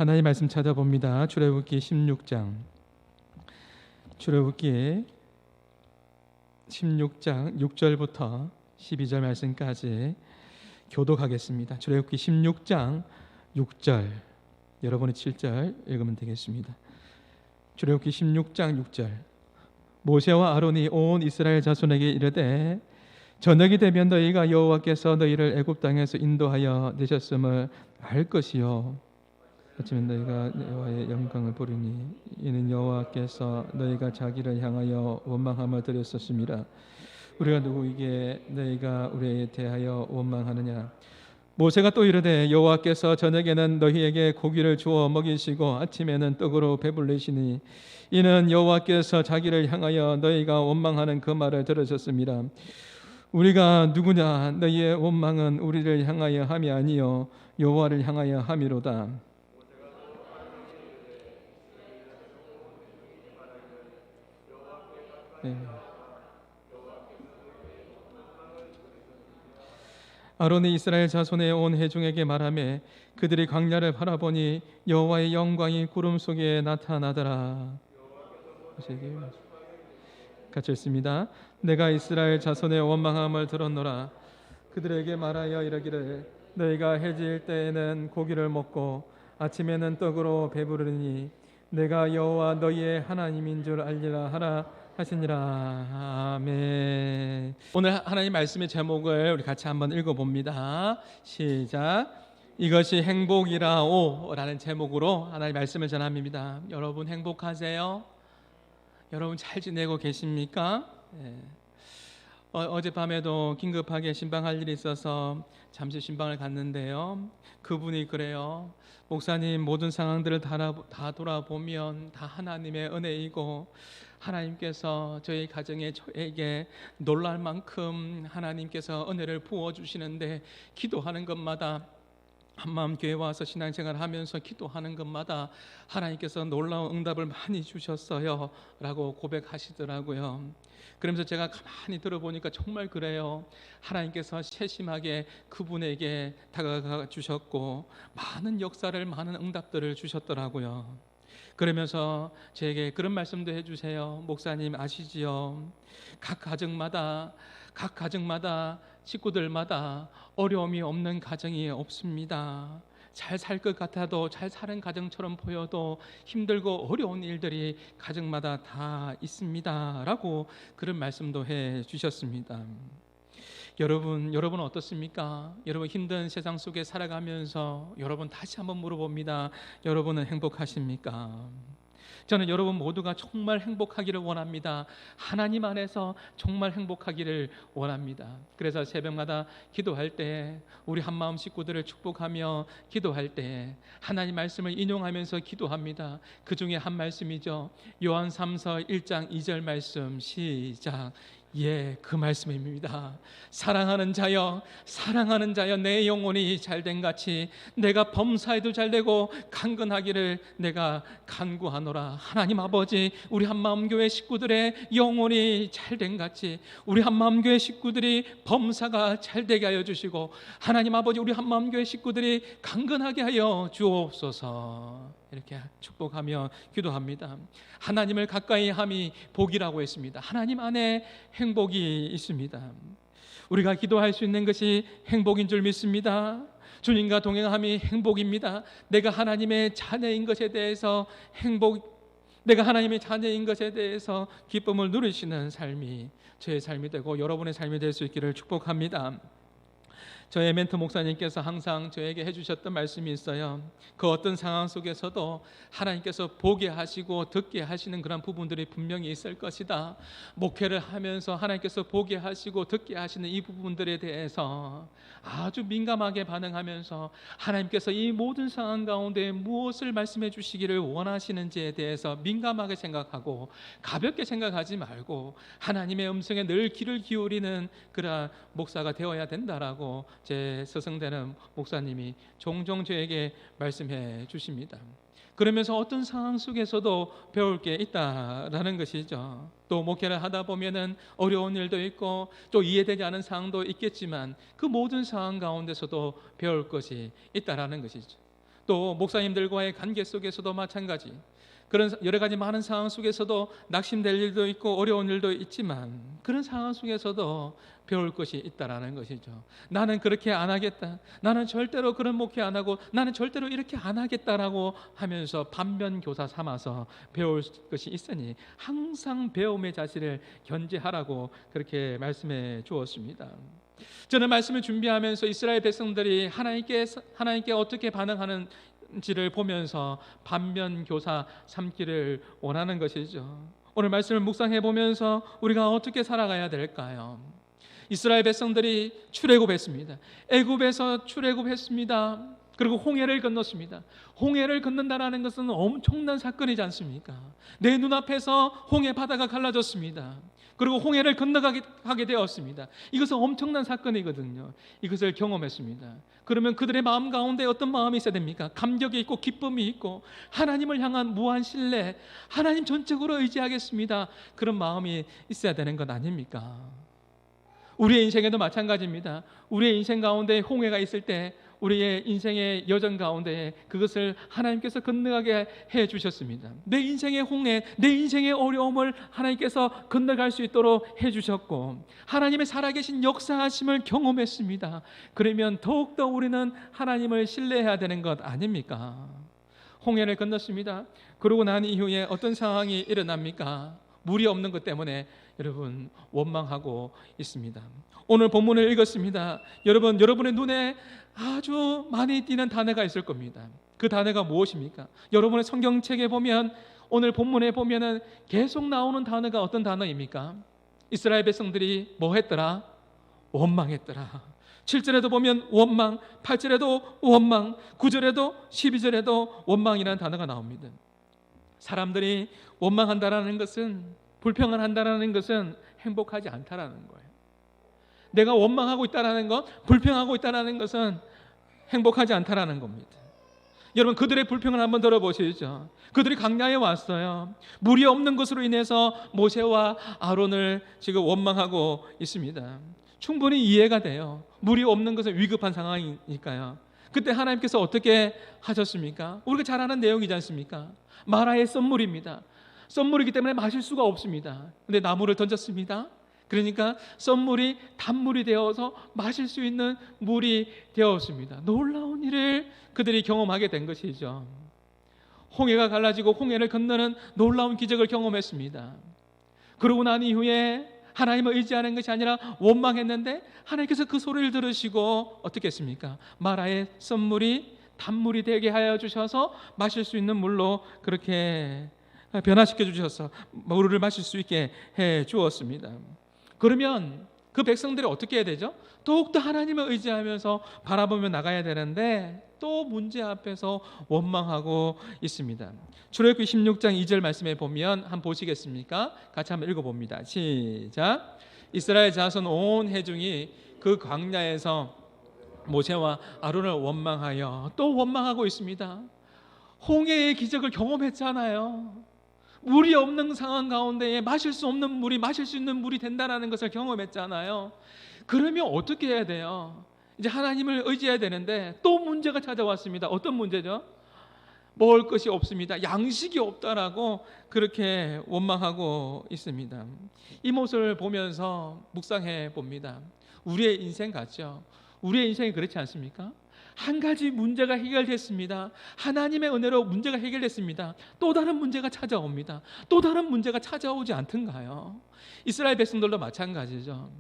하나님 말씀 찾아봅니다. 출애굽기 16장. 출애굽기 16장 6절부터 12절 말씀까지 교독하겠습니다. 출애굽기 16장 6절, 여러분이 7절 읽으면 되겠습니다. 출애굽기 16장 6절. 모세와 아론이 온 이스라엘 자손에게 이르되 저녁이 되면 너희가 여호와께서 너희를 애굽 땅에서 인도하여 내셨음을 알 것이요 아침에 너희가 여호와의 영광을 보리니 이는 여호와께서 너희가 자기를 향하여 원망함을 드렸었습니다. 우리가 누구에게 너희가 우리에 대하여 원망하느냐? 모세가 또 이르되 여호와께서 저녁에는 너희에게 고기를 주어 먹이시고 아침에는 떡으로 배불리시니 이는 여호와께서 자기를 향하여 너희가 원망하는 그 말을 들으셨습니다. 우리가 누구냐? 너희의 원망은 우리를 향하여 함이 아니요 여호와를 향하여 함이로다. 네. 아론이 이스라엘 자손의 온 회중에게 말하며 그들이 광야를 바라보니 여호와의 영광이 구름 속에 나타나더라. 같이 읽습니다. 내가 이스라엘 자손의 원망함을 들었노라. 그들에게 말하여 이르기를 너희가 해질 때에는 고기를 먹고 아침에는 떡으로 배부르니 내가 여호와 너희의 하나님인 줄 알리라 하라 하시니라. 아멘. 오늘 하나님 말씀의 제목을 우리 같이 한번 읽어봅니다. 시작. 이것이 행복이라오 라는 제목으로 하나님 말씀을 전합니다. 여러분 행복하세요? 여러분 잘 지내고 계십니까? 네. 어젯밤에도 긴급하게 신방할 일이 있어서 잠시 신방을 갔는데요. 그분이 그래요. 목사님, 모든 상황들을 다 돌아보면 다 하나님의 은혜이고 하나님께서 저희 가정에 저에게 놀랄 만큼 하나님께서 은혜를 부어주시는데 기도하는 것마다 한마음 교회 와서 신앙생활 하면서 기도하는 것마다 하나님께서 놀라운 응답을 많이 주셨어요 라고 고백하시더라고요. 그러면서 제가 가만히 들어보니까 정말 그래요. 하나님께서 세심하게 그분에게 다가가 주셨고 많은 역사를, 많은 응답들을 주셨더라고요. 그러면서 저에게 그런 말씀도 해주세요. 목사님 아시지요? 각 가정마다 식구들마다 어려움이 없는 가정이 없습니다. 잘 살 것 같아도, 잘 사는 가정처럼 보여도 힘들고 어려운 일들이 가정마다 다 있습니다 라고 그런 말씀도 해 주셨습니다. 여러분 어떻습니까? 여러분 힘든 세상 속에 살아가면서 여러분 다시 한번 물어봅니다. 여러분은 행복하십니까? 저는 여러분 모두가 정말 행복하기를 원합니다. 하나님 안에서 정말 행복하기를 원합니다. 그래서 새벽마다 기도할 때 우리 한마음 식구들을 축복하며 기도할 때 하나님 말씀을 인용하면서 기도합니다. 그 중에 한 말씀이죠. 요한 3서 1장 2절 말씀 시작. 예, 그 말씀입니다. 사랑하는 자여 내 영혼이 잘된 같이 내가 범사에도 잘되고 강건하기를 내가 간구하노라. 하나님 아버지, 우리 한마음교회 식구들의 영혼이 잘된 같이 우리 한마음교회 식구들이 범사가 잘되게 하여 주시고 하나님 아버지, 우리 한마음교회 식구들이 강건하게 하여 주옵소서. 이렇게 축복하며 기도합니다. 하나님을 가까이 함이 복이라고 했습니다. 하나님 안에 행복이 있습니다. 우리가 기도할 수 있는 것이 행복인 줄 믿습니다. 주님과 동행함이 행복입니다. 내가 하나님의 자녀인 것에 대해서 기쁨을 누리시는 삶이 저의 삶이 되고 여러분의 삶이 될 수 있기를 축복합니다. 저의 멘토 목사님께서 항상 저에게 해주셨던 말씀이 있어요. 그 어떤 상황 속에서도 하나님께서 보게 하시고 듣게 하시는 그런 부분들이 분명히 있을 것이다. 목회를 하면서 하나님께서 보게 하시고 듣게 하시는 이 부분들에 대해서 아주 민감하게 반응하면서 하나님께서 이 모든 상황 가운데 무엇을 말씀해 주시기를 원하시는지에 대해서 민감하게 생각하고 가볍게 생각하지 말고 하나님의 음성에 늘 귀를 기울이는 그런 목사가 되어야 된다라고 제 스승되는 목사님이 종종 저에게 말씀해 주십니다. 그러면서 어떤 상황 속에서도 배울 게 있다라는 것이죠. 또 목회를 하다 보면은 어려운 일도 있고 또 이해되지 않은 상황도 있겠지만 그 모든 상황 가운데서도 배울 것이 있다라는 것이죠. 또 목사님들과의 관계 속에서도 마찬가지, 그런 여러 가지 많은 상황 속에서도 낙심될 일도 있고 어려운 일도 있지만 그런 상황 속에서도 배울 것이 있다라는 것이죠. 나는 그렇게 안 하겠다, 나는 절대로 그런 목회 안 하고, 나는 절대로 이렇게 안 하겠다라고 하면서 반면교사 삼아서 배울 것이 있으니 항상 배움의 자세를 견지하라고 그렇게 말씀해 주었습니다. 저는 말씀을 준비하면서 이스라엘 백성들이 하나님께 어떻게 반응하는지를 보면서 반면교사 삼기를 원하는 것이죠. 오늘 말씀을 묵상해 보면서 우리가 어떻게 살아가야 될까요? 이스라엘 백성들이 출애굽했습니다. 애굽에서 출애굽했습니다. 그리고 홍해를 건넜습니다. 홍해를 건넌다라는 것은 엄청난 사건이지 않습니까? 내 눈앞에서 홍해 바다가 갈라졌습니다. 그리고 홍해를 건너가게 되었습니다. 이것은 엄청난 사건이거든요. 이것을 경험했습니다. 그러면 그들의 마음 가운데 어떤 마음이 있어야 됩니까? 감격이 있고 기쁨이 있고 하나님을 향한 무한 신뢰, 하나님 전적으로 의지하겠습니다, 그런 마음이 있어야 되는 것 아닙니까? 우리의 인생에도 마찬가지입니다. 우리의 인생 가운데 홍해가 있을 때 우리의 인생의 여정 가운데 그것을 하나님께서 건너가게 해주셨습니다. 내 인생의 홍해, 내 인생의 어려움을 하나님께서 건너갈 수 있도록 해주셨고 하나님의 살아계신 역사하심을 경험했습니다. 그러면 더욱더 우리는 하나님을 신뢰해야 되는 것 아닙니까? 홍해를 건넜습니다. 그러고 난 이후에 어떤 상황이 일어납니까? 물이 없는 것 때문에 여러분 원망하고 있습니다. 오늘 본문을 읽었습니다. 여러분의 눈에 아주 많이 띄는 단어가 있을 겁니다. 그 단어가 무엇입니까? 여러분의 성경책에 보면 오늘 본문에 보면은 계속 나오는 단어가 어떤 단어입니까? 이스라엘 백성들이 뭐 했더라? 원망했더라. 7절에도 보면 원망, 8절에도 원망, 9절에도 12절에도 원망이라는 단어가 나옵니다. 사람들이 원망한다라는 것은, 불평을 한다라는 것은 행복하지 않다라는 거예요. 내가 원망하고 있다라는 것, 불평하고 있다라는 것은 행복하지 않다라는 겁니다. 여러분, 그들의 불평을 한번 들어보시죠. 그들이 광야에 왔어요. 물이 없는 것으로 인해서 모세와 아론을 지금 원망하고 있습니다. 충분히 이해가 돼요. 물이 없는 것은 위급한 상황이니까요. 그때 하나님께서 어떻게 하셨습니까? 우리가 잘 아는 내용이지 않습니까? 마라의 썬물입니다. 썬물이기 때문에 마실 수가 없습니다. 근데 나무를 던졌습니다. 그러니까 썬물이 단물이 되어서 마실 수 있는 물이 되었습니다. 놀라운 일을 그들이 경험하게 된 것이죠. 홍해가 갈라지고 홍해를 건너는 놀라운 기적을 경험했습니다. 그러고 난 이후에 하나님을 의지하는 것이 아니라 원망했는데 하나님께서 그 소리를 들으시고 어떻게 했습니까? 마라의 썬물이 단물이 되게 하여 주셔서 마실 수 있는 물로 그렇게 변화시켜 주셔서 물을 마실 수 있게 해 주었습니다. 그러면 그 백성들이 어떻게 해야 되죠? 더욱더 하나님을 의지하면서 바라보며 나가야 되는데 또 문제 앞에서 원망하고 있습니다. 출애굽기 16장 2절 말씀에 보면 한번 보시겠습니까? 같이 한번 읽어봅니다. 시작. 이스라엘 자손 온 회중이 그 광야에서 모세와 아론을 원망하여 또 원망하고 있습니다. 홍해의 기적을 경험했잖아요. 물이 없는 상황 가운데에 마실 수 없는 물이 마실 수 있는 물이 된다는 것을 경험했잖아요. 그러면 어떻게 해야 돼요? 이제 하나님을 의지해야 되는데 또 문제가 찾아왔습니다. 어떤 문제죠? 먹을 것이 없습니다. 양식이 없다라고 그렇게 원망하고 있습니다. 이 모습을 보면서 묵상해 봅니다. 우리의 인생 같죠? 우리의 인생이 그렇지 않습니까? 한 가지 문제가 해결됐습니다. 하나님의 은혜로 문제가 해결됐습니다. 또 다른 문제가 찾아옵니다. 또 다른 문제가 찾아오지 않던가요? 이스라엘 백성들도 마찬가지죠.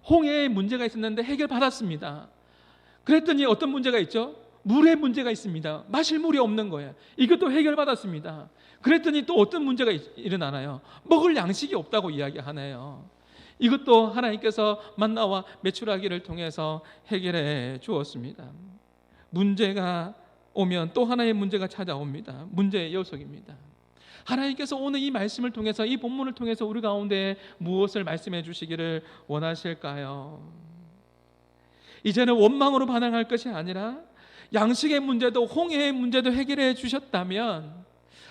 홍해에 문제가 있었는데 해결받았습니다. 그랬더니 어떤 문제가 있죠? 물에 문제가 있습니다. 마실 물이 없는 거예요. 이것도 해결받았습니다. 그랬더니 또 어떤 문제가 일어나나요? 먹을 양식이 없다고 이야기하네요. 이것도 하나님께서 만나와 메추라기를 통해서 해결해 주었습니다. 문제가 오면 또 하나의 문제가 찾아옵니다. 문제의 요속입니다. 하나님께서 오늘 이 말씀을 통해서, 이 본문을 통해서 우리 가운데 무엇을 말씀해 주시기를 원하실까요? 이제는 원망으로 반응할 것이 아니라 양식의 문제도 홍해의 문제도 해결해 주셨다면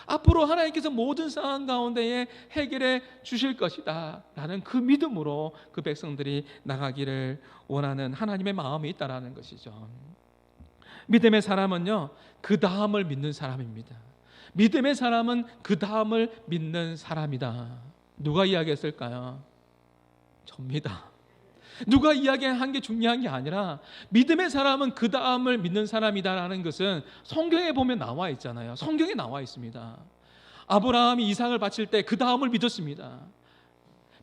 앞으로 하나님께서 모든 상황 가운데에 해결해 주실 것이다 라는 그 믿음으로 그 백성들이 나가기를 원하는 하나님의 마음이 있다라는 것이죠. 믿음의 사람은요, 그 다음을 믿는 사람입니다. 믿음의 사람은 그 다음을 믿는 사람이다. 누가 이야기했을까요? 접니다. 누가 이야기한 게 중요한 게 아니라 믿음의 사람은 그 다음을 믿는 사람이다라는 것은 성경에 보면 나와 있잖아요. 성경에 나와 있습니다. 아브라함이 이삭을 바칠 때 그 다음을 믿었습니다.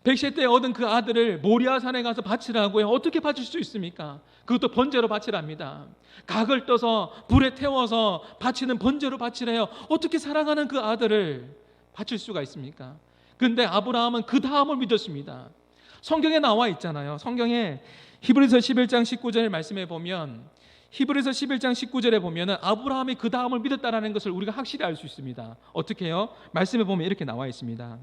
100세 때 얻은 그 아들을 모리아 산에 가서 바치라고요. 어떻게 바칠 수 있습니까? 그것도 번제로 바치랍니다. 각을 떠서 불에 태워서 바치는 번제로 바치래요. 어떻게 사랑하는 그 아들을 바칠 수가 있습니까? 그런데 아브라함은 그 다음을 믿었습니다. 성경에 나와 있잖아요. 성경에 히브리서 11장 19절을 말씀해 보면, 히브리서 11장 19절에 보면은 아브라함이 그 다음을 믿었다라는 것을 우리가 확실히 알 수 있습니다. 어떻게 해요? 말씀해 보면 이렇게 나와 있습니다.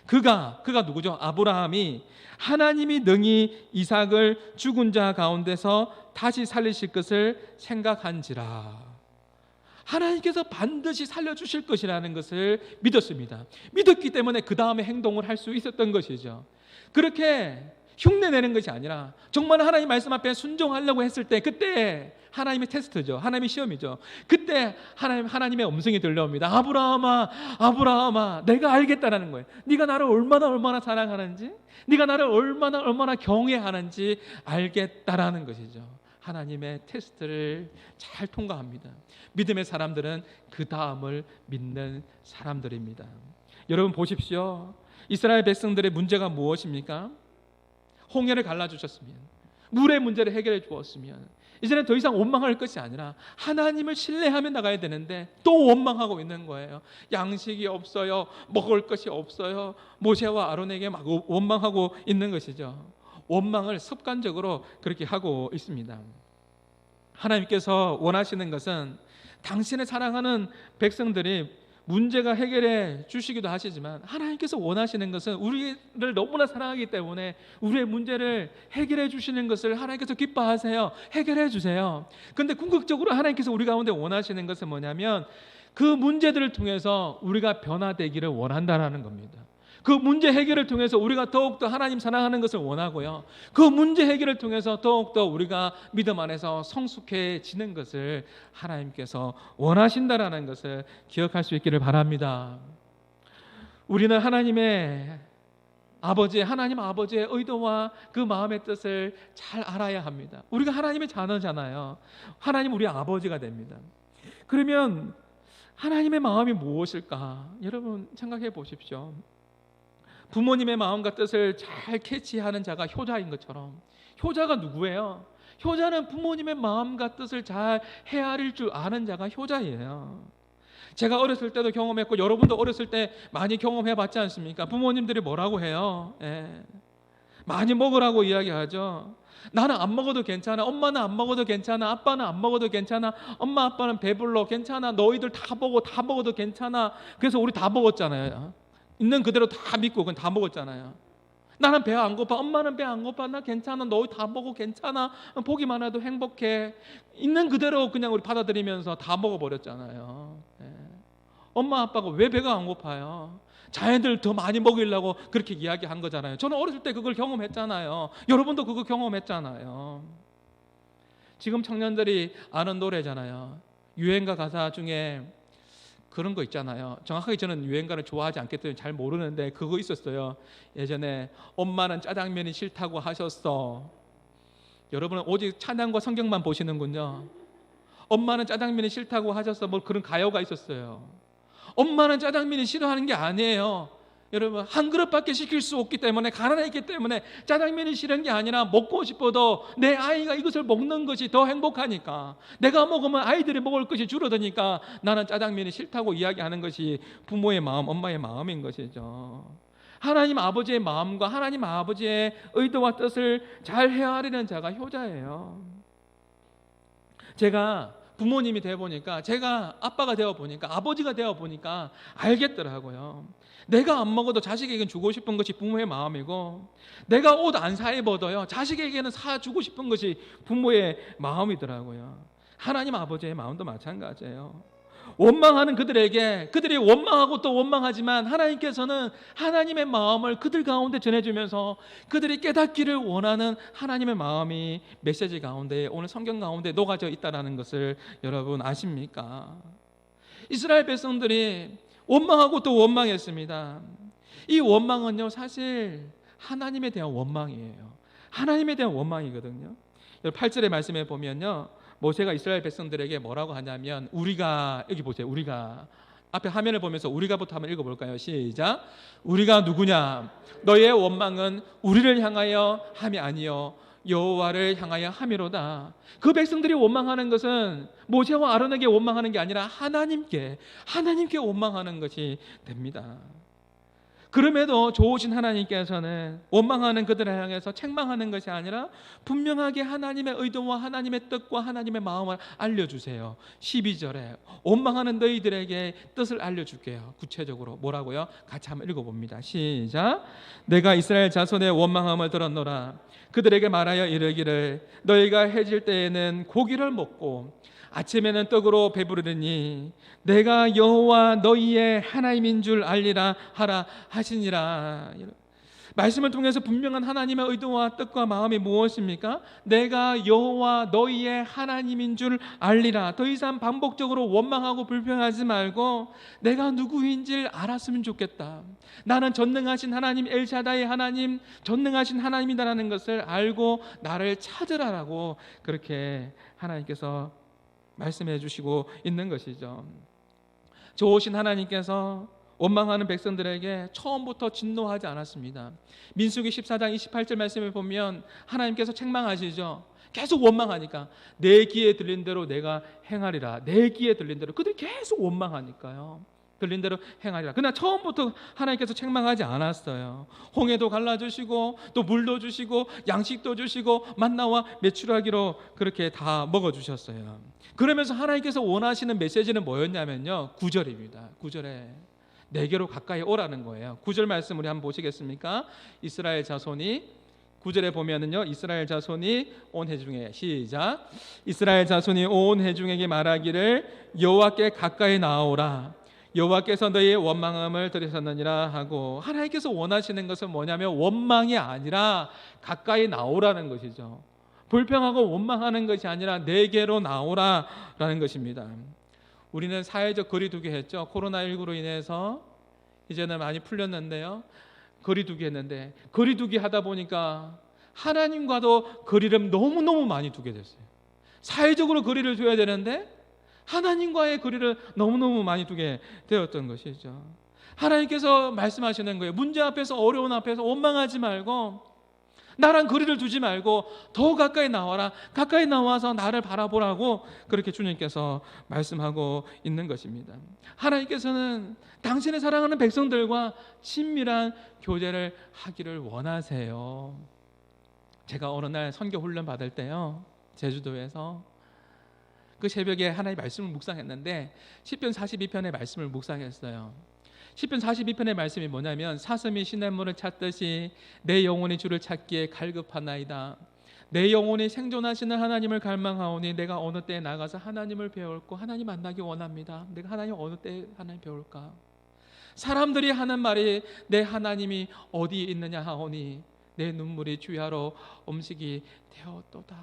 그가 누구죠? 아브라함이 하나님이 능히 이삭을 죽은 자 가운데서 다시 살리실 것을 생각한지라. 하나님께서 반드시 살려주실 것이라는 것을 믿었습니다. 믿었기 때문에 그 다음에 행동을 할 수 있었던 것이죠. 그렇게 흉내내는 것이 아니라 정말 하나님 말씀 앞에 순종하려고 했을 때, 그때 하나님의 테스트죠. 하나님의 시험이죠. 그때 하나님의 음성이 들려옵니다. 아브라함아, 내가 알겠다라는 거예요. 네가 나를 얼마나 사랑하는지, 네가 나를 얼마나 경외하는지 알겠다라는 것이죠. 하나님의 테스트를 잘 통과합니다. 믿음의 사람들은 그 다음을 믿는 사람들입니다. 여러분 보십시오. 이스라엘 백성들의 문제가 무엇입니까? 홍해를 갈라주셨으면, 물의 문제를 해결해 주었으면 이제는 더 이상 원망할 것이 아니라 하나님을 신뢰하며 나가야 되는데 또 원망하고 있는 거예요. 양식이 없어요. 먹을 것이 없어요. 모세와 아론에게 막 원망하고 있는 것이죠. 원망을 습관적으로 그렇게 하고 있습니다. 하나님께서 원하시는 것은 당신의 사랑하는 백성들이 문제가 해결해 주시기도 하시지만, 하나님께서 원하시는 것은 우리를 너무나 사랑하기 때문에 우리의 문제를 해결해 주시는 것을 하나님께서 기뻐하세요. 해결해 주세요. 그런데 궁극적으로 하나님께서 우리 가운데 원하시는 것은 뭐냐면 그 문제들을 통해서 우리가 변화되기를 원한다라는 겁니다. 그 문제 해결을 통해서 우리가 더욱더 하나님 사랑하는 것을 원하고요, 그 문제 해결을 통해서 더욱더 우리가 믿음 안에서 성숙해지는 것을 하나님께서 원하신다라는 것을 기억할 수 있기를 바랍니다. 우리는 하나님 아버지의 의도와 그 마음의 뜻을 잘 알아야 합니다. 우리가 하나님의 자녀잖아요. 하나님 우리 아버지가 됩니다. 그러면 하나님의 마음이 무엇일까? 여러분 생각해 보십시오. 부모님의 마음과 뜻을 잘 캐치하는 자가 효자인 것처럼, 효자가 누구예요? 효자는 부모님의 마음과 뜻을 잘 헤아릴 줄 아는 자가 효자예요. 제가 어렸을 때도 경험했고 여러분도 어렸을 때 많이 경험해 봤지 않습니까? 부모님들이 뭐라고 해요? 많이 먹으라고 이야기하죠. 나는 안 먹어도 괜찮아. 엄마는 안 먹어도 괜찮아. 아빠는 안 먹어도 괜찮아. 엄마 아빠는 배불러. 괜찮아. 너희들 다 먹어도 괜찮아. 그래서 우리 다 먹었잖아요. 있는 그대로 다 믿고 그건 다 먹었잖아요. 나는 배 안 고파. 엄마는 배 안 고파. 나 괜찮아. 너희 다 먹어. 괜찮아. 보기만 해도 행복해. 있는 그대로 그냥 우리 받아들이면서 다 먹어버렸잖아요. 엄마 아빠가 왜 배가 안 고파요? 자녀들 더 많이 먹이려고 그렇게 이야기한 거잖아요. 저는 어렸을 때 그걸 경험했잖아요. 여러분도 그거 경험했잖아요. 지금 청년들이 아는 노래잖아요. 유행가 가사 중에 그런 거 있잖아요. 정확하게 저는 유행가를 좋아하지 않기 때문에 잘 모르는데 그거 있었어요. 예전에 엄마는 짜장면이 싫다고 하셨어. 여러분은 오직 찬양과 성경만 보시는군요. 엄마는 짜장면이 싫다고 하셨어. 뭐 그런 가요가 있었어요. 엄마는 짜장면이 싫어하는 게 아니에요. 여러분 한 그릇밖에 시킬 수 없기 때문에, 가난했기 때문에 짜장면이 싫은 게 아니라 먹고 싶어도 내 아이가 이것을 먹는 것이 더 행복하니까, 내가 먹으면 아이들이 먹을 것이 줄어드니까 나는 짜장면이 싫다고 이야기하는 것이 부모의 마음, 엄마의 마음인 것이죠. 하나님 아버지의 마음과 하나님 아버지의 의도와 뜻을 잘 헤아리는 자가 효자예요. 제가 부모님이 되어 보니까, 제가 아빠가 되어 보니까, 아버지가 되어 보니까 알겠더라고요. 내가 안 먹어도 자식에게는 주고 싶은 것이 부모의 마음이고, 내가 옷 안 사 입어도요 자식에게는 사주고 싶은 것이 부모의 마음이더라고요. 하나님 아버지의 마음도 마찬가지예요. 원망하는 그들에게, 그들이 원망하고 또 원망하지만 하나님께서는 하나님의 마음을 그들 가운데 전해주면서 그들이 깨닫기를 원하는 하나님의 마음이 메시지 가운데, 오늘 성경 가운데 녹아져 있다는 것을 여러분 아십니까? 이스라엘 백성들이 원망하고 또 원망했습니다. 이 원망은요, 사실 하나님에 대한 원망이에요. 하나님에 대한 원망이거든요. 8절의 말씀에 보면요, 모세가 이스라엘 백성들에게 뭐라고 하냐면, 우리가, 여기 보세요, 우리가, 앞에 화면을 보면서 우리가부터 한번 읽어볼까요? 시작. 우리가 누구냐? 너의 원망은 우리를 향하여 함이 아니요 여호와를 향하여 함이로다. 그 백성들이 원망하는 것은 모세와 아론에게 원망하는 게 아니라 하나님께 원망하는 것이 됩니다. 그럼에도 좋으신 하나님께서는 원망하는 그들을 향해서 책망하는 것이 아니라 분명하게 하나님의 의도와 하나님의 뜻과 하나님의 마음을 알려주세요. 12절에 원망하는 너희들에게 뜻을 알려줄게요. 구체적으로 뭐라고요? 같이 한번 읽어봅니다. 시작. 내가 이스라엘 자손의 원망함을 들었노라. 그들에게 말하여 이르기를 너희가 해질 때에는 고기를 먹고 아침에는 떡으로 배부르니 내가 여호와 너희의 하나님인 줄 알리라 하라 하시니라. 말씀을 통해서 분명한 하나님의 의도와 뜻과 마음이 무엇입니까? 내가 여호와 너희의 하나님인 줄 알리라. 더 이상 반복적으로 원망하고 불평하지 말고 내가 누구인지를 알았으면 좋겠다. 나는 전능하신 하나님, 엘샤다의 하나님, 전능하신 하나님이다라는 것을 알고 나를 찾으라라고 그렇게 하나님께서 말씀해 주시고 있는 것이죠. 좋으신 하나님께서 원망하는 백성들에게 처음부터 진노하지 않았습니다. 민수기 14장 28절 말씀을 보면 하나님께서 책망하시죠. 계속 원망하니까 내 귀에 들린 대로 내가 행하리라. 내 귀에 들린 대로. 그들이 계속 원망하니까요. 들린 대로 행하리라. 그러나 처음부터 하나님께서 책망하지 않았어요. 홍해도 갈라주시고 또 물도 주시고 양식도 주시고 만나와 메추라기로 그렇게 다 먹어주셨어요. 그러면서 하나님께서 원하시는 메시지는 뭐였냐면요, 9절입니다. 9절에 내게로 가까이 오라는 거예요. 9절 말씀 우리 한번 보시겠습니까? 이스라엘 자손이 9절에 보면은요, 이스라엘 자손이 온 회중에, 시작. 이스라엘 자손이 온 회중에게 말하기를 여호와께 가까이 나아오라. 여호와께서 너희의 원망함을 들으셨느니라 하고, 하나님께서 원하시는 것은 뭐냐면 원망이 아니라 가까이 나오라는 것이죠. 불평하고 원망하는 것이 아니라 내게로 나오라라는 것입니다. 우리는 사회적 거리두기 했죠. 코로나19로 인해서 이제는 많이 풀렸는데요, 거리두기 했는데 거리두기 하다 보니까 하나님과도 거리를 너무너무 많이 두게 됐어요. 사회적으로 거리를 둬야 되는데 하나님과의 거리를 너무너무 많이 두게 되었던 것이죠. 하나님께서 말씀하시는 거예요. 문제 앞에서, 어려운 앞에서 원망하지 말고 나랑 거리를 두지 말고 더 가까이 나와라. 가까이 나와서 나를 바라보라고 그렇게 주님께서 말씀하고 있는 것입니다. 하나님께서는 당신의 사랑하는 백성들과 친밀한 교제를 하기를 원하세요. 제가 어느 날 선교 훈련 받을 때요, 제주도에서 그 새벽에 하나님의 말씀을 묵상했는데 시편 42편의 말씀을 묵상했어요. 시편 42편의 말씀이 뭐냐면, 사슴이 시냇물을 찾듯이 내 영혼이 주를 찾기에 갈급하나이다. 내 영혼이 생존하시는 하나님을 갈망하오니 내가 어느 때에 나가서 하나님을 배울고 하나님 만나기 원합니다. 내가 하나님 어느 때에 하나님 배울까? 사람들이 하는 말이 내 하나님이 어디 있느냐 하오니 내 눈물이 주야로 음식이 되었도다.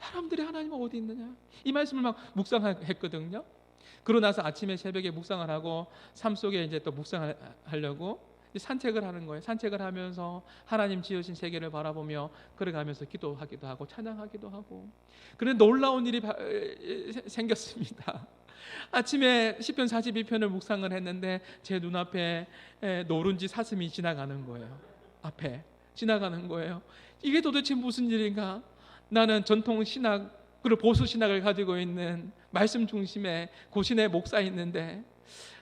사람들이 하나님은 어디 있느냐? 이 말씀을 막 묵상했거든요. 그러고 나서 아침에 새벽에 묵상을 하고 삶 속에 이제 또 묵상을 하려고 산책을 하는 거예요. 산책을 하면서 하나님 지으신 세계를 바라보며 걸어가면서 기도하기도 하고 찬양하기도 하고. 그런데 놀라운 일이 생겼습니다. 아침에 시편 42편을 묵상을 했는데 제 눈앞에 노른지 사슴이 지나가는 거예요. 앞에 지나가는 거예요. 이게 도대체 무슨 일인가? 나는 전통 신학, 그리고 보수 신학을 가지고 있는 말씀 중심의 고신의 목사였는데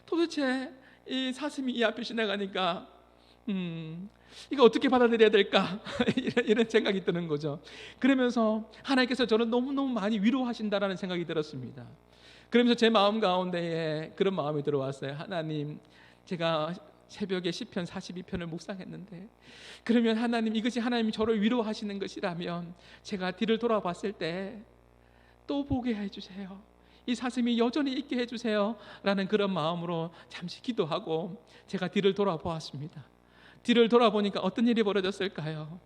도대체 이 사슴이 이 앞에 지나가니까 이거 어떻게 받아들여야 될까? 이런 생각이 드는 거죠. 그러면서 하나님께서 저를 너무너무 많이 위로하신다라는 생각이 들었습니다. 그러면서 제 마음 가운데에 그런 마음이 들어왔어요. 하나님, 제가 새벽에 시편 42편을 묵상했는데 그러면 하나님, 이것이 하나님이 저를 위로하시는 것이라면 제가 뒤를 돌아봤을 때 또 보게 해주세요. 이 사슴이 여전히 있게 해주세요 라는 그런 마음으로 잠시 기도하고 제가 뒤를 돌아보았습니다. 뒤를 돌아보니까 어떤 일이 벌어졌을까요?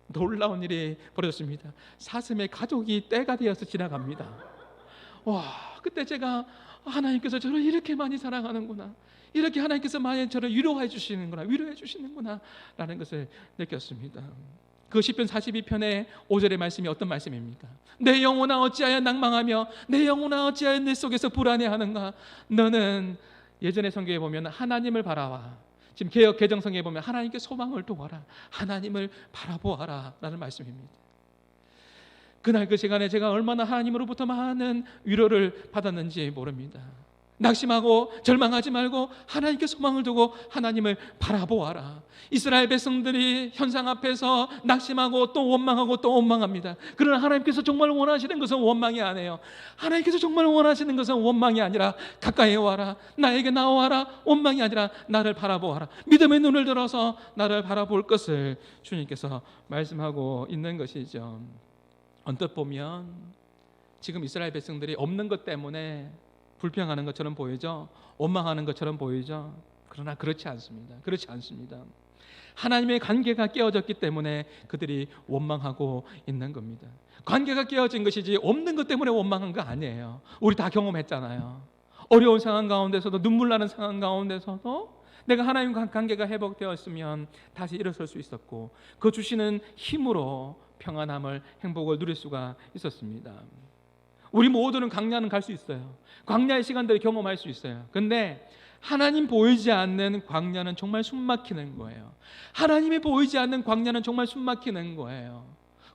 놀라운 일이 벌어졌습니다. 사슴의 가족이 떼가 되어서 지나갑니다. 와, 그때 제가 하나님께서 저를 이렇게 많이 사랑하는구나, 이렇게 하나님께서 많이 저를 위로해 주시는구나, 위로해 주시는구나 라는 것을 느꼈습니다. 그 시편 42편의 5절의 말씀이 어떤 말씀입니까? 내 영혼아 어찌하여 낭망하며 내 영혼아 어찌하여 내 속에서 불안해하는가. 너는, 예전의 성경에 보면 하나님을 바라와, 지금 개역 개정성경에 보면 하나님께 소망을 두어라, 하나님을 바라보아라 라는 말씀입니다. 그날 그 시간에 제가 얼마나 하나님으로부터 많은 위로를 받았는지 모릅니다. 낙심하고 절망하지 말고 하나님께 소망을 두고 하나님을 바라보아라. 이스라엘 백성들이 현상 앞에서 낙심하고 또 원망하고 또 원망합니다. 그러나 하나님께서 정말 원하시는 것은 원망이 아니에요. 하나님께서 정말 원하시는 것은 원망이 아니라 가까이 와라, 나에게 나와라, 원망이 아니라 나를 바라보아라. 믿음의 눈을 들어서 나를 바라볼 것을 주님께서 말씀하고 있는 것이죠. 언뜻 보면 지금 이스라엘 백성들이 없는 것 때문에 불평하는 것처럼 보이죠. 원망하는 것처럼 보이죠. 그러나 그렇지 않습니다. 그렇지 않습니다. 하나님의 관계가 깨어졌기 때문에 그들이 원망하고 있는 겁니다. 관계가 깨어진 것이지 없는 것 때문에 원망한 거 아니에요. 우리 다 경험했잖아요. 어려운 상황 가운데서도, 눈물 나는 상황 가운데서도 내가 하나님과 관계가 회복되었으면 다시 일어설 수 있었고, 그 주시는 힘으로 평안함을, 행복을 누릴 수가 있었습니다. 우리 모두는 광야는 갈 수 있어요. 광야의 시간들을 경험할 수 있어요. 근데 하나님 보이지 않는 광야는 정말 숨막히는 거예요. 하나님이 보이지 않는 광야는 정말 숨막히는 거예요.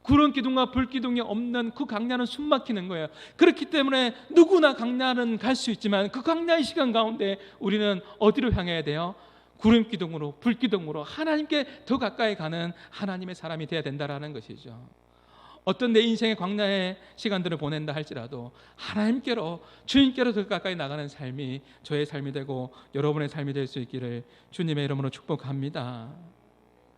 구름 기둥과 불 기둥이 없는 그 광야는 숨막히는 거예요. 그렇기 때문에 누구나 광야는 갈 수 있지만 그 광야의 시간 가운데 우리는 어디로 향해야 돼요? 구름 기둥으로, 불 기둥으로 하나님께 더 가까이 가는 하나님의 사람이 되어야 된다라는 것이죠. 어떤 내 인생의 광야의 시간들을 보낸다 할지라도 하나님께로, 주님께로 더 가까이 나가는 삶이 저의 삶이 되고 여러분의 삶이 될 수 있기를 주님의 이름으로 축복합니다.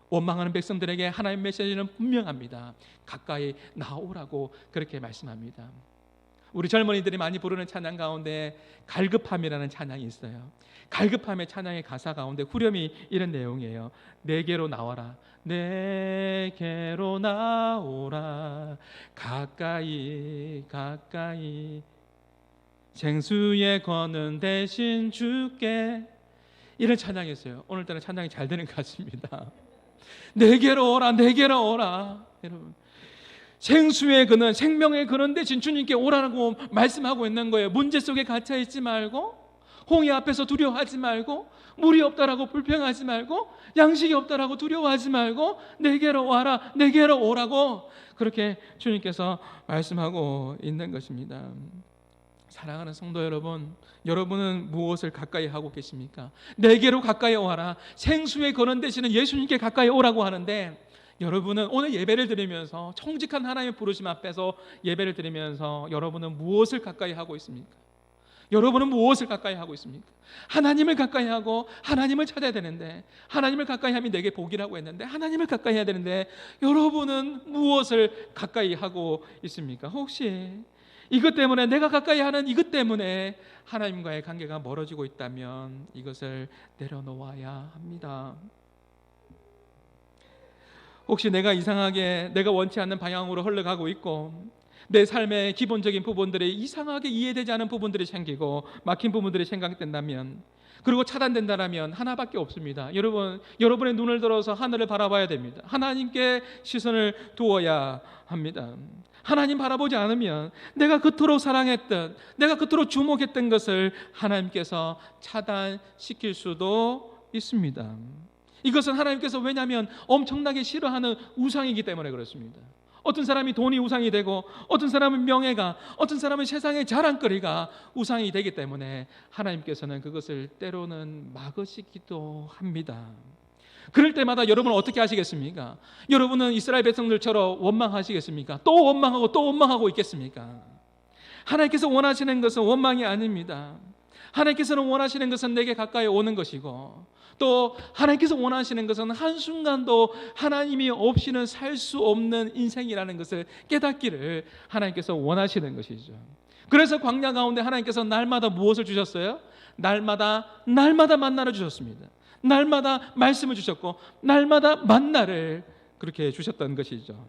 원망하는 백성들에게 하나님의 메시지는 분명합니다. 가까이 나오라고 그렇게 말씀합니다. 우리 젊은이들이 많이 부르는 찬양 가운데 갈급함이라는 찬양이 있어요. 갈급함의 찬양의 가사 가운데 후렴이 이런 내용이에요. 내게로 나와라, 내게로 나오라, 가까이 가까이 생수의 권은 대신 주께. 이런 찬양이 있어요. 오늘따라 찬양이 잘 되는 것 같습니다. 내게로 오라, 내게로 오라. 여러분, 생수의 근원, 생명의 근원 대신 주님께 오라고 말씀하고 있는 거예요. 문제 속에 갇혀 있지 말고, 홍해 앞에서 두려워하지 말고, 물이 없다라고 불평하지 말고, 양식이 없다라고 두려워하지 말고, 내게로 와라, 내게로 오라고 그렇게 주님께서 말씀하고 있는 것입니다. 사랑하는 성도 여러분, 여러분은 무엇을 가까이 하고 계십니까? 내게로 가까이 오라, 생수의 근원 되시는 예수님께 가까이 오라고 하는데, 여러분은 오늘 예배를 드리면서, 청직한 하나님의 부르심 앞에서 예배를 드리면서 여러분은 무엇을 가까이 하고 있습니까? 여러분은 무엇을 가까이 하고 있습니까? 하나님을 가까이 하고 하나님을 찾아야 되는데, 하나님을 가까이 하면 내게 복이라고 했는데 하나님을 가까이 해야 되는데, 여러분은 무엇을 가까이 하고 있습니까? 혹시 이것 때문에, 내가 가까이 하는 이것 때문에 하나님과의 관계가 멀어지고 있다면 이것을 내려놓아야 합니다. 혹시 내가 이상하게, 내가 원치 않는 방향으로 흘러가고 있고, 내 삶의 기본적인 부분들이 이상하게 이해되지 않은 부분들이 생기고 막힌 부분들이 생각된다면, 그리고 차단된다면 하나밖에 없습니다. 여러분의 눈을 들어서 하늘을 바라봐야 됩니다. 하나님께 시선을 두어야 합니다. 하나님 바라보지 않으면 내가 그토록 사랑했던, 내가 그토록 주목했던 것을 하나님께서 차단시킬 수도 있습니다. 이것은 하나님께서, 왜냐하면 엄청나게 싫어하는 우상이기 때문에 그렇습니다. 어떤 사람이 돈이 우상이 되고, 어떤 사람은 명예가, 어떤 사람은 세상의 자랑거리가 우상이 되기 때문에 하나님께서는 그것을 때로는 막으시기도 합니다. 그럴 때마다 여러분은 어떻게 하시겠습니까? 여러분은 이스라엘 백성들처럼 원망하시겠습니까? 또 원망하고 또 원망하고 있겠습니까? 하나님께서 원하시는 것은 원망이 아닙니다. 하나님께서는 원하시는 것은 내게 가까이 오는 것이고, 또 하나님께서 원하시는 것은 한순간도 하나님이 없이는 살 수 없는 인생이라는 것을 깨닫기를 하나님께서 원하시는 것이죠. 그래서 광야 가운데 하나님께서 날마다 무엇을 주셨어요? 날마다 만나를 주셨습니다. 날마다 말씀을 주셨고 날마다 만나를 그렇게 주셨던 것이죠.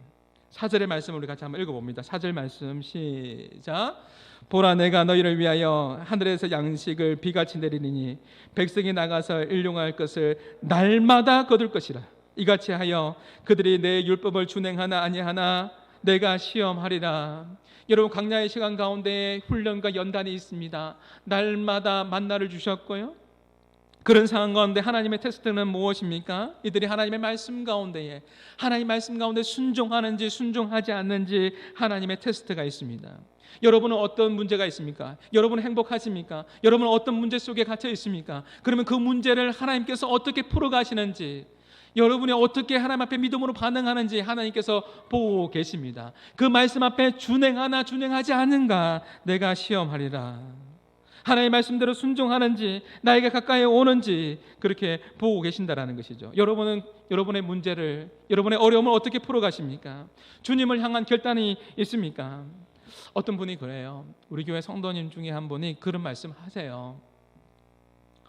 4절의 말씀을 우리 같이 한번 읽어봅니다. 4절 말씀 시작. 보라, 내가 너희를 위하여 하늘에서 양식을 비같이 내리니 백성이 나가서 일용할 것을 날마다 거둘 것이라. 이같이 하여 그들이 내 율법을 준행하나 아니하나 내가 시험하리라. 여러분, 광야의 시간 가운데 훈련과 연단이 있습니다. 날마다 만나를 주셨고요. 그런 상황 가운데 하나님의 테스트는 무엇입니까? 이들이 하나님의 말씀 가운데에 하나님 말씀 가운데 순종하는지 순종하지 않는지 하나님의 테스트가 있습니다. 여러분은 어떤 문제가 있습니까? 여러분은 행복하십니까? 여러분은 어떤 문제 속에 갇혀 있습니까? 그러면 그 문제를 하나님께서 어떻게 풀어가시는지, 여러분이 어떻게 하나님 앞에 믿음으로 반응하는지 하나님께서 보고 계십니다. 그 말씀 앞에 준행하나 준행하지 않는가 내가 시험하리라. 하나님의 말씀대로 순종하는지 나에게 가까이 오는지 그렇게 보고 계신다라는 것이죠. 여러분은 여러분의 문제를, 여러분의 어려움을 어떻게 풀어가십니까? 주님을 향한 결단이 있습니까? 어떤 분이 그래요. 우리 교회 성도님 중에 한 분이 그런 말씀 하세요.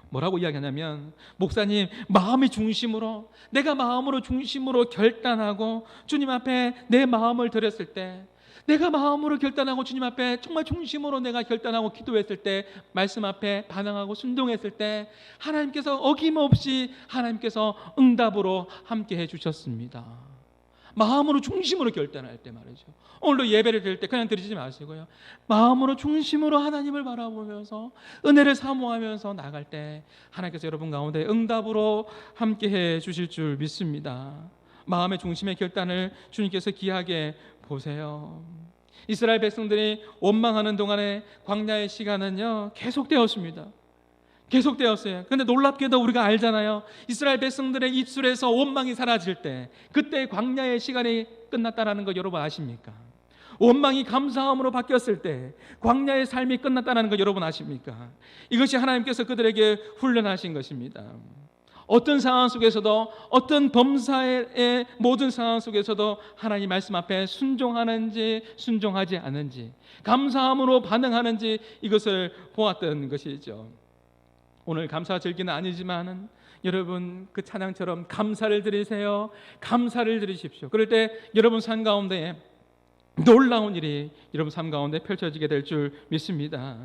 뭐라고 이야기하냐면, 목사님, 마음이 중심으로, 내가 마음으로 중심으로 결단하고 주님 앞에 내 마음을 드렸을 때, 내가 마음으로 결단하고 주님 앞에 정말 중심으로 내가 결단하고 기도했을 때, 말씀 앞에 반응하고 순종했을 때 하나님께서 어김없이 하나님께서 응답으로 함께 해주셨습니다. 마음으로 중심으로 결단할 때 말이죠. 오늘도 예배를 드릴 때 그냥 드리지 마시고요, 마음으로 중심으로 하나님을 바라보면서 은혜를 사모하면서 나갈 때 하나님께서 여러분 가운데 응답으로 함께 해 주실 줄 믿습니다. 마음의 중심의 결단을 주님께서 귀하게 보세요. 이스라엘 백성들이 원망하는 동안에 광야의 시간은요 계속되었습니다. 계속되었어요. 그런데 놀랍게도 우리가 알잖아요. 이스라엘 백성들의 입술에서 원망이 사라질 때, 그때 광야의 시간이 끝났다는 거 여러분 아십니까? 원망이 감사함으로 바뀌었을 때 광야의 삶이 끝났다는 거 여러분 아십니까? 이것이 하나님께서 그들에게 훈련하신 것입니다. 어떤 상황 속에서도, 어떤 범사의 모든 상황 속에서도 하나님 말씀 앞에 순종하는지 순종하지 않는지, 감사함으로 반응하는지 이것을 보았던 것이죠. 오늘 감사 절기는 아니지만 여러분 그 찬양처럼 감사를 드리세요. 감사를 드리십시오. 그럴 때 여러분 삶 가운데 놀라운 일이 여러분 삶 가운데 펼쳐지게 될 줄 믿습니다.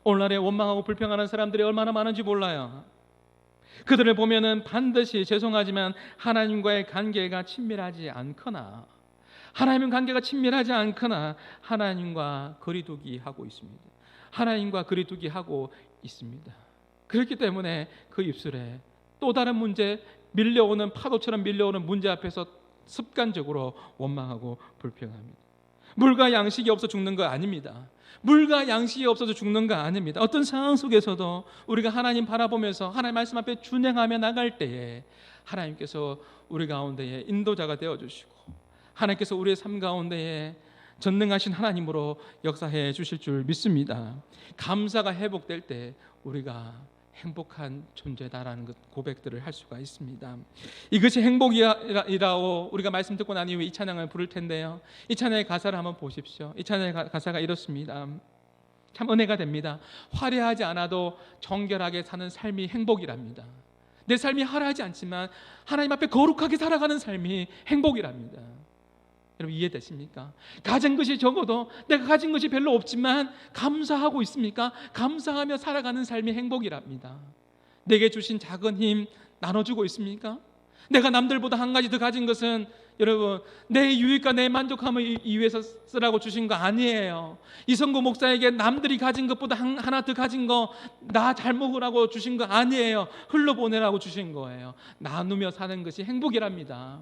오늘날에 원망하고 불평하는 사람들이 얼마나 많은지 몰라요. 그들을 보면은 반드시 죄송하지만 하나님과의 관계가 친밀하지 않거나, 하나님과 관계가 친밀하지 않거나 하나님과 거리두기 하고 있습니다. 하나님과 거리두기 하고 있습니다. 그렇기 때문에 그 입술에 또 다른 문제, 밀려오는 파도처럼 밀려오는 문제 앞에서 습관적으로 원망하고 불평합니다. 물과 양식이 없어 죽는 거 아닙니다. 물과 양식이 없어서 죽는 거 아닙니다. 어떤 상황 속에서도 우리가 하나님 바라보면서 하나님 말씀 앞에 준행하며 나갈 때에 하나님께서 우리 가운데에 인도자가 되어주시고, 하나님께서 우리의 삶 가운데에 전능하신 하나님으로 역사해 주실 줄 믿습니다. 감사가 회복될 때 우리가 행복한 존재다라는 고백들을 할 수가 있습니다. 이것이 행복이라고 우리가 말씀 듣고 난 이후에 이 찬양을 부를 텐데요, 이 찬양의 가사를 한번 보십시오. 이 찬양의 가사가 이렇습니다. 참 은혜가 됩니다. 화려하지 않아도 정결하게 사는 삶이 행복이랍니다. 내 삶이 화려하지 않지만 하나님 앞에 거룩하게 살아가는 삶이 행복이랍니다. 여러분 이해되십니까? 가진 것이 적어도, 내가 가진 것이 별로 없지만 감사하고 있습니까? 감사하며 살아가는 삶이 행복이랍니다. 내게 주신 작은 힘 나눠주고 있습니까? 내가 남들보다 한 가지 더 가진 것은 여러분 내 유익과 내 만족함을 위해서 쓰라고 주신 거 아니에요. 이성구 목사에게 남들이 가진 것보다 하나 더 가진 거 나 잘 먹으라고 주신 거 아니에요. 흘러보내라고 주신 거예요. 나누며 사는 것이 행복이랍니다.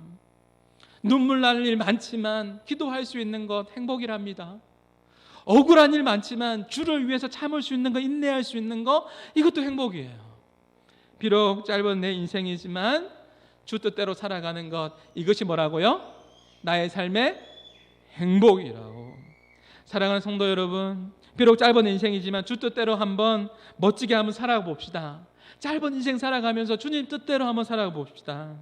눈물 날 일 많지만 기도할 수 있는 것 행복이랍니다. 억울한 일 많지만 주를 위해서 참을 수 있는 거, 인내할 수 있는 거, 이것도 행복이에요. 비록 짧은 내 인생이지만 주 뜻대로 살아가는 것, 이것이 뭐라고요? 나의 삶의 행복이라고. 사랑하는 성도 여러분, 비록 짧은 인생이지만 주 뜻대로 한번 멋지게 한번 살아봅시다. 짧은 인생 살아가면서 주님 뜻대로 한번 살아봅시다.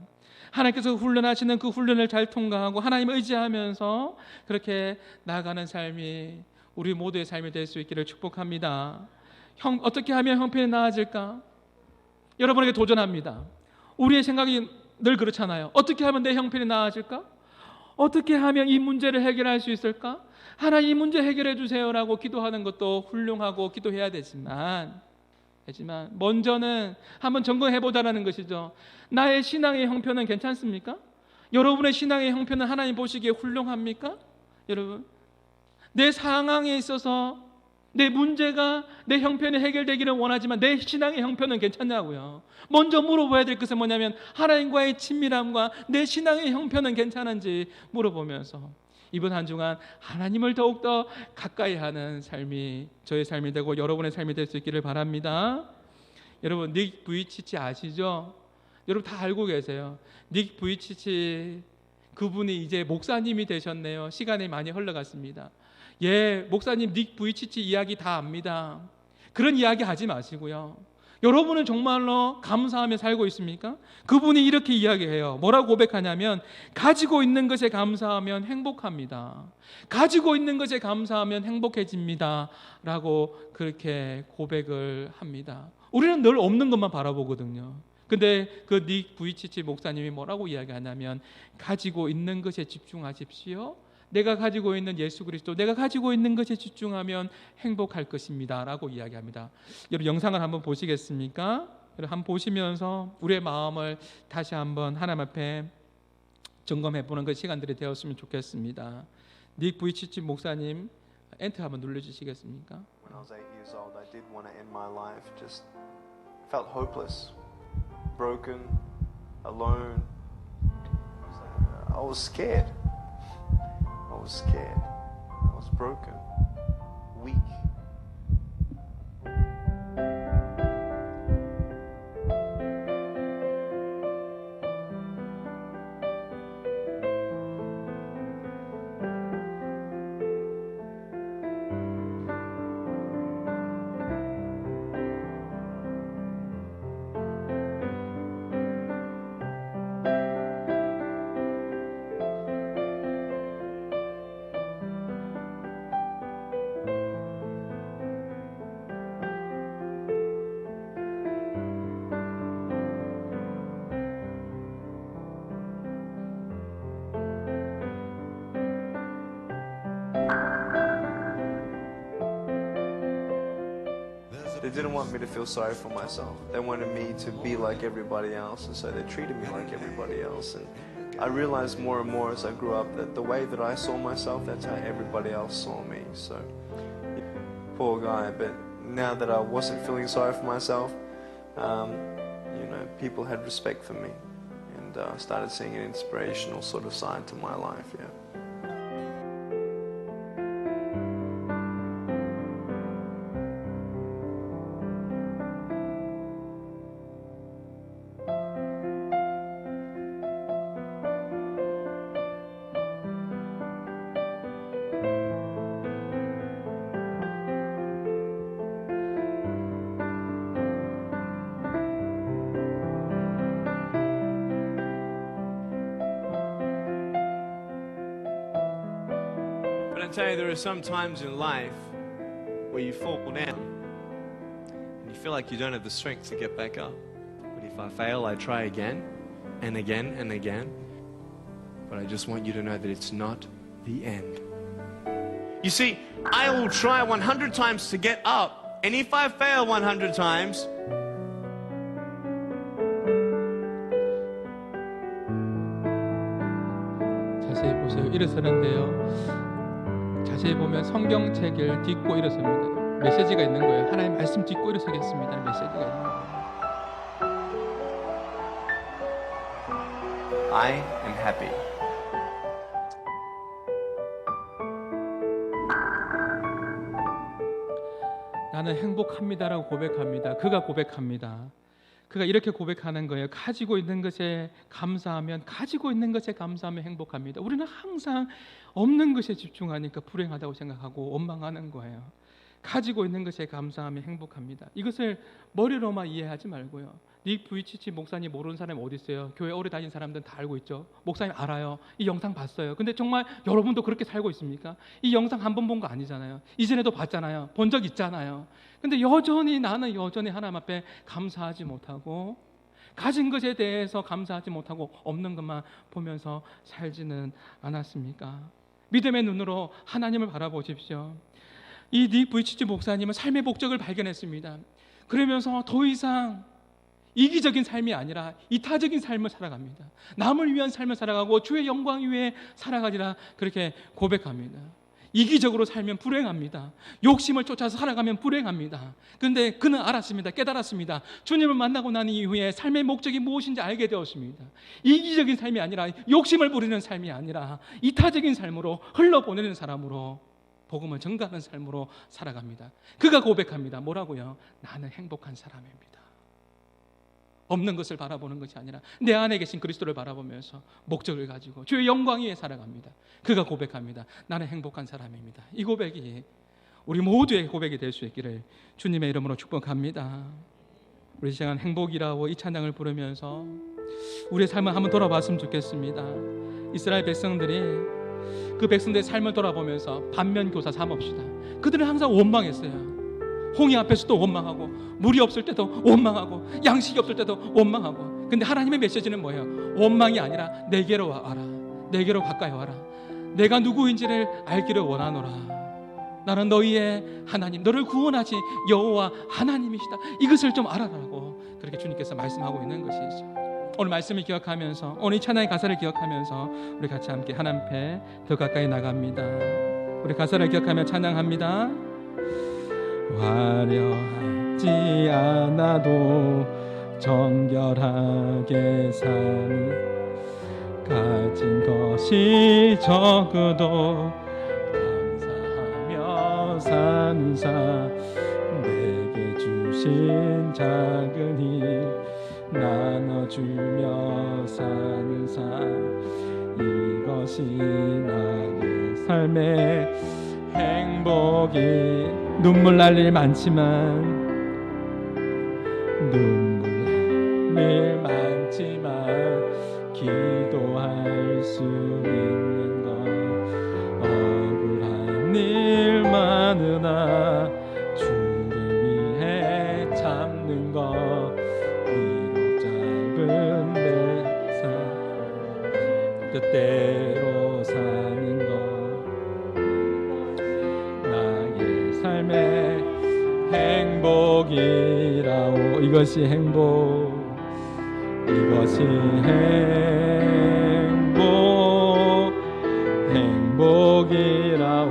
하나님께서 훈련하시는 그 훈련을 잘 통과하고 하나님을 의지하면서 그렇게 나아가는 삶이 우리 모두의 삶이 될 수 있기를 축복합니다. 어떻게 하면 형편이 나아질까? 여러분에게 도전합니다. 우리의 생각이 늘 그렇잖아요. 어떻게 하면 내 형편이 나아질까? 어떻게 하면 이 문제를 해결할 수 있을까? 하나님 이 문제 해결해 주세요라고 기도하는 것도 훌륭하고 기도해야 되지만 먼저는 한번 점검해 보자라는 것이죠. 나의 신앙의 형편은 괜찮습니까? 여러분의 신앙의 형편은 하나님 보시기에 훌륭합니까? 여러분, 내 상황에 있어서 내 문제가 내 형편이 해결되기를 원하지만 내 신앙의 형편은 괜찮냐고요. 먼저 물어봐야 될 것은 뭐냐면 하나님과의 친밀함과 내 신앙의 형편은 괜찮은지 물어보면서 이번 한 주간 하나님을 더욱더 가까이 하는 삶이 저의 삶이 되고 여러분의 삶이 될 수 있기를 바랍니다. 여러분, 닉 부이치치 아시죠? 여러분 다 알고 계세요. 닉 부이치치 그분이 이제 목사님이 되셨네요. 시간이 많이 흘러갔습니다. 예, 목사님 닉 부이치치 이야기 다 압니다. 그런 이야기 하지 마시고요. 여러분은 정말로 감사하며 살고 있습니까? 그분이 이렇게 이야기해요. 뭐라고 고백하냐면 가지고 있는 것에 감사하면 행복합니다. 가지고 있는 것에 감사하면 행복해집니다. 라고 그렇게 고백을 합니다. 우리는 늘 없는 것만 바라보거든요. 근데 그 닉 부이치치 목사님이 뭐라고 이야기하냐면 가지고 있는 것에 집중하십시오. 내가 가지고 있는 예수 그리스도, 내가 가지고 있는 것에 집중하면 행복할 것입니다 라고 이야기합니다. 여러분 영상을 한번 보시겠습니까? 여러분 한번 보시면서 우리의 마음을 다시 한번 하나님 앞에 점검해보는 그 시간들이 되었으면 좋겠습니다. 닉 부이치치 목사님 엔터 한번 눌러주시겠습니까? When I was 8 years old, I did want to end my life. Just felt hopeless, broken, alone. I was scared. I was scared. I was broken, weak. They didn't want me to feel sorry for myself. They wanted me to be like everybody else, and so they treated me like everybody else. And I realized more and more as I grew up that the way that I saw myself, that's how everybody else saw me. So, poor guy. But now that I wasn't feeling sorry for myself, people had respect for me, and started seeing an inspirational sort of side to my life. Yeah. But I tell you, there are some times in life where you fall down and you feel like you don't have the strength to get back up. But if I fail, I try again and again and again. But I just want you to know that it's not the end. You see, I will try 100 times to get up, and if I fail 100 times, 자세히 보세요. 일어서는데요. 자세히 보면 성경책을 딛고 일어섭니다. 메시지가 있는 거예요. 하나님 말씀 딛고 일어서겠습니다. 메시지가 있는 거예요. I am happy. 나는 행복합니다라고 고백합니다. 그가 고백합니다. 그가 이렇게 고백하는 거예요. 가지고 있는 것에 감사하면 행복합니다. 우리는 항상 없는 것에 집중하니까 불행하다고 생각하고 원망하는 거예요. 가지고 있는 것에 감사하며 행복합니다. 이것을 머리로만 이해하지 말고요. 닉 부이치치 목사님 모르는 사람이 어디 있어요? 교회 오래 다닌 사람들은 다 알고 있죠. 목사님 알아요. 이 영상 봤어요. 근데 정말 여러분도 그렇게 살고 있습니까? 이 영상 한 번 본 거 아니잖아요. 이전에도 봤잖아요. 본 적 있잖아요. 근데 나는 여전히 하나님 앞에 감사하지 못하고, 가진 것에 대해서 감사하지 못하고 없는 것만 보면서 살지는 않았습니까? 믿음의 눈으로 하나님을 바라보십시오. 이 닉 부이치치 목사님은 삶의 목적을 발견했습니다. 그러면서 더 이상 이기적인 삶이 아니라 이타적인 삶을 살아갑니다. 남을 위한 삶을 살아가고 주의 영광 위에 살아가리라 그렇게 고백합니다. 이기적으로 살면 불행합니다. 욕심을 쫓아서 살아가면 불행합니다. 그런데 그는 알았습니다. 깨달았습니다. 주님을 만나고 난 이후에 삶의 목적이 무엇인지 알게 되었습니다. 이기적인 삶이 아니라, 욕심을 부리는 삶이 아니라 이타적인 삶으로 흘러보내는 사람으로, 복음을 전가하는 삶으로 살아갑니다. 그가 고백합니다. 뭐라고요? 나는 행복한 사람입니다. 없는 것을 바라보는 것이 아니라 내 안에 계신 그리스도를 바라보면서 목적을 가지고 주의 영광 위에 살아갑니다. 그가 고백합니다. 나는 행복한 사람입니다. 이 고백이 우리 모두의 고백이 될 수 있기를 주님의 이름으로 축복합니다. 우리 시간 행복이라고 이 찬양을 부르면서 우리의 삶을 한번 돌아봤으면 좋겠습니다. 이스라엘 백성들이 그 백성들의 삶을 돌아보면서 반면교사 삼읍시다. 그들은 항상 원망했어요. 홍해 앞에서도 원망하고, 물이 없을 때도 원망하고, 양식이 없을 때도 원망하고. 근데 하나님의 메시지는 뭐예요? 원망이 아니라 내게로 와라. 내게로 가까이 와라. 내가 누구인지를 알기를 원하노라. 나는 너희의 하나님, 너를 구원하신 여호와 하나님이시다. 이것을 좀 알아라라고 그렇게 주님께서 말씀하고 있는 것이죠. 오늘 말씀을 기억하면서, 오늘 이 찬양의 가사를 기억하면서 우리 같이 함께 하나님 앞에 더 가까이 나갑니다. 우리 가사를 기억하며 찬양합니다. 화려하지 않아도 정결하게 사는, 가진 것이 적어도 감사하며 사는 삶, 내게 주신 작은 힘 나눠주며 사는 삶, 이것이 나의 삶의 행복이. 눈물 날 일 많지만, 눈물 날 일 많지만 기도할 수 있는 것, 억울한 일 많으나 주를 위해 참는 것, 비록 짧은 내 삶 뜻대로 사는 것, 나의 삶의 행복이라오. 이것이 행복, 이것이 행복, 행복이라오.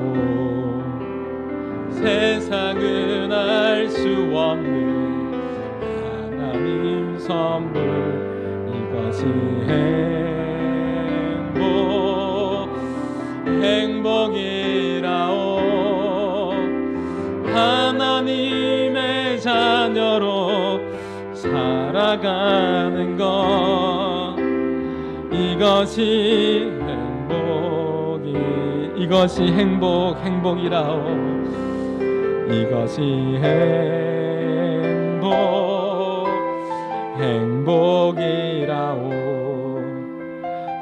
세상은 알 수 없는 하나님 선물, 이것이 행복, 행복이라오. 하나님의 자녀로 살아가는 것, 이것이 행복이, 이것이 행복, 행복이라오. 이것이 행복, 행복이라오.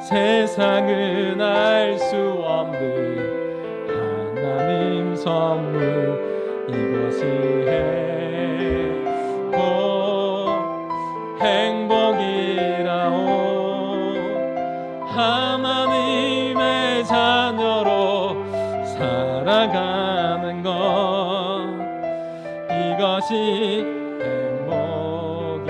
세상은 알 수 없는 하나님 선물, 이것이 행복, 행복이라오. 하나님의 자녀로 살아가는 것, 이것이 행복이라오.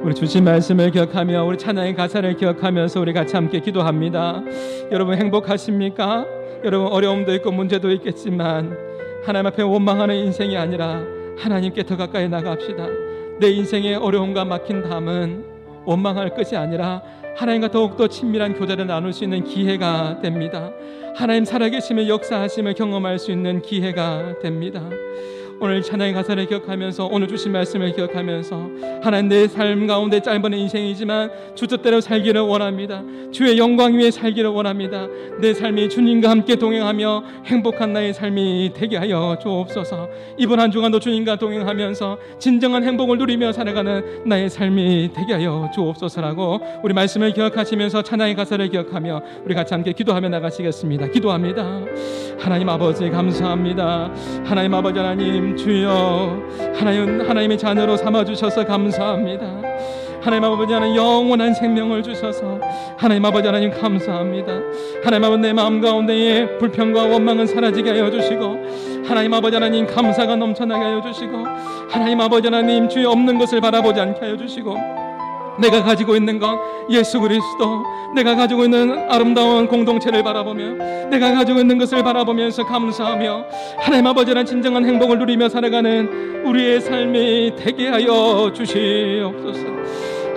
우리 주신 말씀을 기억하며 우리 찬양의 가사를 기억하면서 우리 같이 함께 기도합니다. 여러분 행복하십니까? 여러분 어려움도 있고 문제도 있겠지만 하나님 앞에 원망하는 인생이 아니라 하나님께 더 가까이 나갑시다. 내 인생의 어려움과 막힌 담은 원망할 것이 아니라 하나님과 더욱더 친밀한 교제를 나눌 수 있는 기회가 됩니다. 하나님 살아계심을, 역사하심을 경험할 수 있는 기회가 됩니다. 오늘 찬양의 가사를 기억하면서 오늘 주신 말씀을 기억하면서 하나님 내 삶 가운데 짧은 인생이지만 주 뜻대로 살기를 원합니다. 주의 영광 위에 살기를 원합니다. 내 삶이 주님과 함께 동행하며 행복한 나의 삶이 되게 하여 주옵소서. 이번 한 주간도 주님과 동행하면서 진정한 행복을 누리며 살아가는 나의 삶이 되게 하여 주옵소서라고 우리 말씀을 기억하시면서 찬양의 가사를 기억하며 우리 같이 함께 기도하며 나가시겠습니다. 기도합니다. 하나님 아버지 감사합니다. 하나님 아버지 하나님 주여 하나님의 자녀로 삼아주셔서 감사합니다. 하나님 아버지 하나님 영원한 생명을 주셔서 하나님 아버지 하나님 감사합니다. 하나님 아버지 내 마음 가운데에 불평과 원망은 사라지게 하여 주시고 하나님 아버지 하나님 감사가 넘쳐나게 하여 주시고 하나님 아버지 하나님 주의 없는 것을 바라보지 않게 하여 주시고 내가 가지고 있는 것 예수 그리스도 내가 가지고 있는 아름다운 공동체를 바라보며 내가 가지고 있는 것을 바라보면서 감사하며 하나님 아버지 하나님 진정한 행복을 누리며 살아가는 우리의 삶이 되게 하여 주시옵소서.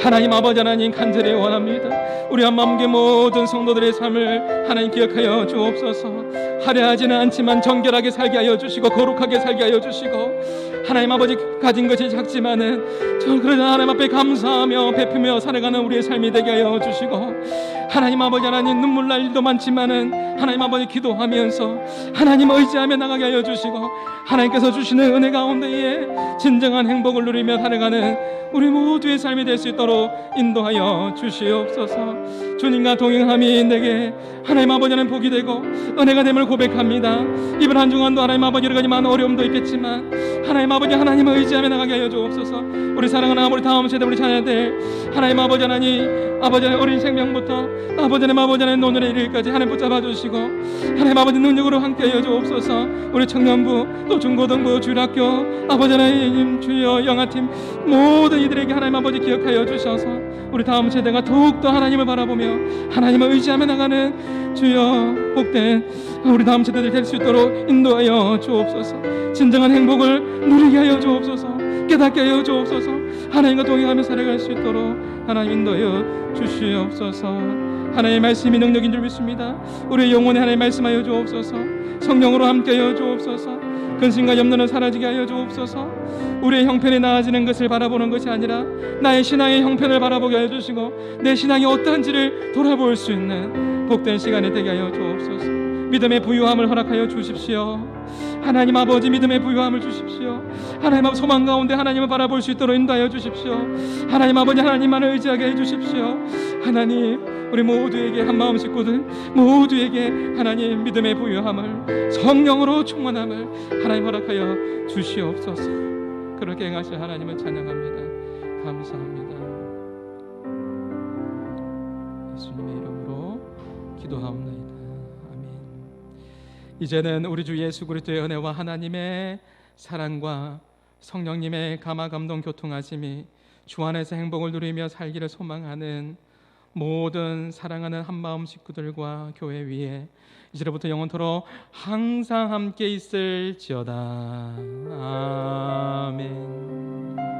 하나님 아버지 하나님 간절히 원합니다. 우리 한마음교회 모든 성도들의 삶을 하나님 기억하여 주옵소서. 화려하지는 않지만 정결하게 살게 하여 주시고 거룩하게 살게 하여 주시고 하나님 아버지 가진 것이 작지만은 그러나 하나님 앞에 감사하며 베푸며 살아가는 우리의 삶이 되게 하여 주시고 하나님 아버지 하나님 눈물 날 일도 많지만은 하나님 아버지 기도하면서 하나님 의지하며 나가게 하여 주시고 하나님께서 주시는 은혜 가운데에 진정한 행복을 누리며 살아가는 우리 모두의 삶이 될 수 있도록 인도하여 주시옵소서. 주님과 동행함이 내게 하나님 아버지 하나님 복이 되고 은혜가 됨을 고백합니다. 이번 한 주간도 하나님 아버지 여러 가지 많은 어려움도 있겠지만 하나님 아버지 하나님을 의지하며 나가게 하여 주옵소서. 우리 사랑하는 우리 다음 세대 우리 자녀들 하나님 아버지 하나님 아버지 하나님 어린 생명부터 아버지 하나님 아버지 하나님 노년에 이르기까지 하나님 붙잡아 주시고 하나님 아버지 능력으로 함께 하여 주옵소서. 우리 청년부 또 중고등부 주일학교 아버지 하나님 주여 영아팀 모든 이들에게 하나님 아버지 기억하여 주셔서 우리 다음 세대가 더욱더 하나님을 바라보며 하나님을 의지하며 나가는 주여 복된 우리 다음 세대들 될 수 있도록 인도하여 주옵소서. 진정한 행복을 누리게 하여 주옵소서. 깨닫게 하여 주옵소서. 하나님과 동행하며 살아갈 수 있도록 하나님 인도하여 주시옵소서. 하나님의 말씀이 능력인 줄 믿습니다. 우리의 영혼에 하나님 말씀하여 주옵소서. 성령으로 함께하여 주옵소서. 근심과 염려는 사라지게 하여 주옵소서. 우리의 형편이 나아지는 것을 바라보는 것이 아니라 나의 신앙의 형편을 바라보게 하여 주시고 내 신앙이 어떠한지를 돌아볼 수 있는 복된 시간이 되게 하여 주옵소서. 믿음의 부유함을 허락하여 주십시오. 하나님 아버지 믿음의 부유함을 주십시오. 하나님 아버지 소망 가운데 하나님을 바라볼 수 있도록 인도하여 주십시오. 하나님 아버지 하나님만을 의지하게 해주십시오. 하나님 우리 모두에게 한마음 식구들 모두에게 하나님 믿음의 부유함을 성령으로 충만함을 하나님 허락하여 주시옵소서. 그렇게 행하실 하나님을 찬양합니다. 감사합니다. 예수님의 이름으로 기도하옵나이다. 이제는 우리 주 예수 그리스도의 은혜와 하나님의 사랑과 성령님의 감화 감동 교통하심이 주 안에서 행복을 누리며 살기를 소망하는 모든 사랑하는 한마음 식구들과 교회 위에 이제부터 영원토록 항상 함께 있을지어다. 아멘.